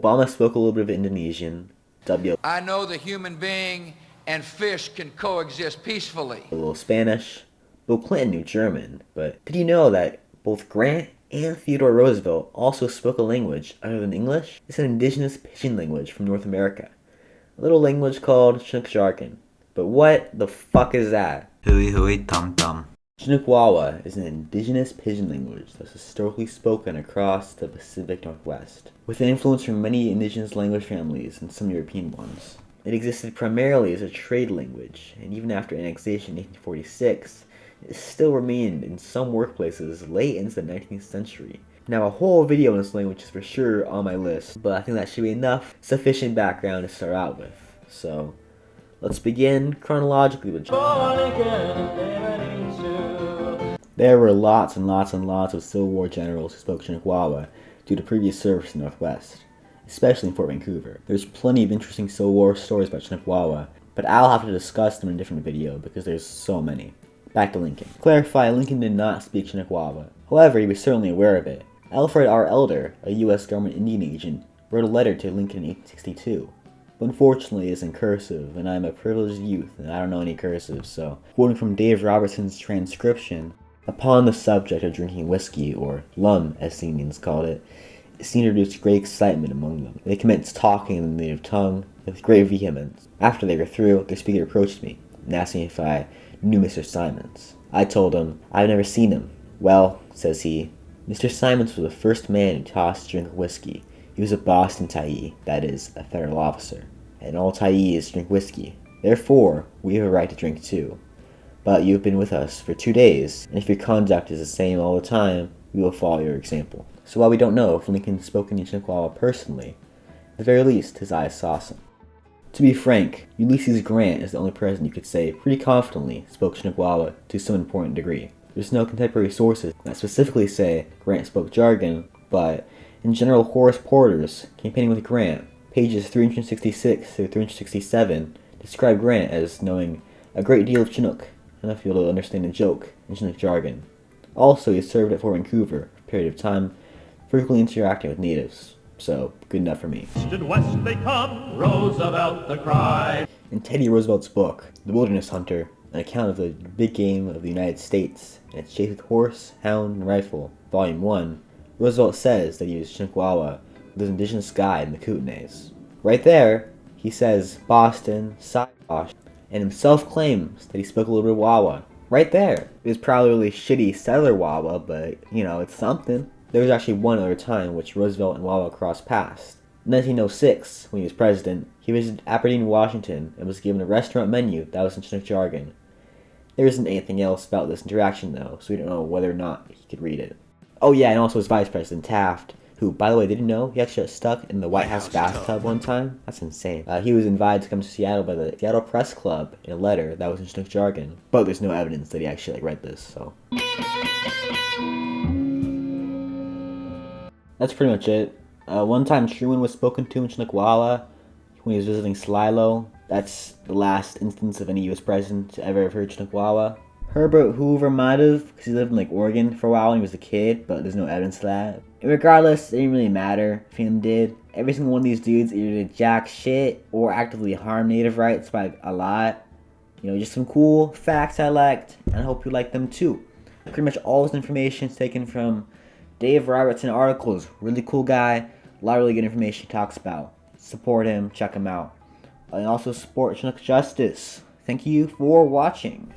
Obama spoke a little bit of Indonesian. I know the human being and fish can coexist peacefully. A little Spanish. Bill Clinton knew German, but did you know that both Grant and Theodore Roosevelt also spoke a language other than English? It's an indigenous pidgin language from North America. A little language called Chinook Jargon. But what the fuck is that? Hui hui tum tum. Chinuk Wawa is an indigenous pidgin language that's historically spoken across the Pacific Northwest, with an influence from many indigenous language families and some European ones. It existed primarily as a trade language, and even after annexation in 1846, it still remained in some workplaces late into the 19th century. Now, a whole video on this language is for sure on my list, but I think that should be enough sufficient background to start out with. So, let's begin chronologically with There were lots and lots and lots of Civil War generals who spoke Chinuk Wawa due to previous service in the Northwest, especially in Fort Vancouver. There's plenty of interesting Civil War stories about Chinuk Wawa, but I'll have to discuss them in a different video because there's so many. Back to Lincoln. Clarify, Lincoln did not speak Chinuk Wawa. However, he was certainly aware of it. Alfred R. Elder, a U.S. government Indian agent, wrote a letter to Lincoln in 1862. But unfortunately, it's in cursive, and I'm a privileged youth, and I don't know any cursive, so quoting from Dave Robertson's transcription, upon the subject of drinking whiskey, or lum as the Indians called it seemed to produce great excitement among them. They commenced talking in the native tongue with great vehemence. After they were through, their speaker approached me and asked me if I knew Mr. Simons. I told him I've never seen him. Well, says he, Mr. Simons was the first man who taught us to drink whiskey. He was a Boston Tyee, that is, a federal officer, and all Tyees drink whiskey. Therefore, we have a right to drink too. But you have been with us for 2 days, and if your conduct is the same all the time, we will follow your example. So while we don't know if Lincoln spoke in Chinuk Wawa personally, at the very least, his eyes saw some. To be frank, Ulysses Grant is the only president you could say pretty confidently spoke Chinuk Wawa to some important degree. There's no contemporary sources that specifically say Grant spoke jargon, but in general, Horace Porter's Campaigning with Grant, pages 366 through 367, describe Grant as knowing a great deal of Chinook, enough to be able to understand a joke in Chinook jargon. Also, he served at Fort Vancouver for a period of time, frequently interacting with natives. So, good enough for me. East and west they come, Roosevelt the cry. In Teddy Roosevelt's book, The Wilderness Hunter, an account of the big game of the United States and its chase with horse, hound, and rifle, Volume 1, Roosevelt says that he used Chinuk Wawa with his indigenous guide in the Kootenays. Right there, he says Boston, Siwash, and himself claims that he spoke a little bit of Wawa. Right there. It was probably really shitty settler Wawa, but, you know, it's something. There was actually one other time in which Roosevelt and Wawa crossed paths. In 1906, when he was president, he visited Aberdeen, Washington, and was given a restaurant menu that was in Chinook jargon. There isn't anything else about this interaction, though, so we don't know whether or not he could read it. Oh yeah, and also his vice president, Taft, who, by the way, didn't know he actually got stuck in the White House bathtub one time. That's insane. He was invited to come to Seattle by the Seattle Press Club in a letter that was in Chinook jargon, but there's no evidence that he actually read this, so. That's pretty much it. One time Truman was spoken to in Chinuk Wawa when he was visiting Slilo. That's the last instance of any U.S. president to ever have heard Chinuk Wawa. Herbert Hoover might have, because he lived in Oregon for a while when he was a kid, but there's no evidence of that. And regardless, it didn't really matter if him did. Every single one of these dudes either did jack shit or actively harm native rights by a lot. You know, just some cool facts I liked, and I hope you like them too. Pretty much all this information is taken from Dave Robertson articles. Really cool guy. A lot of really good information he talks about. Support him, check him out. And also support Chinook Justice. Thank you for watching.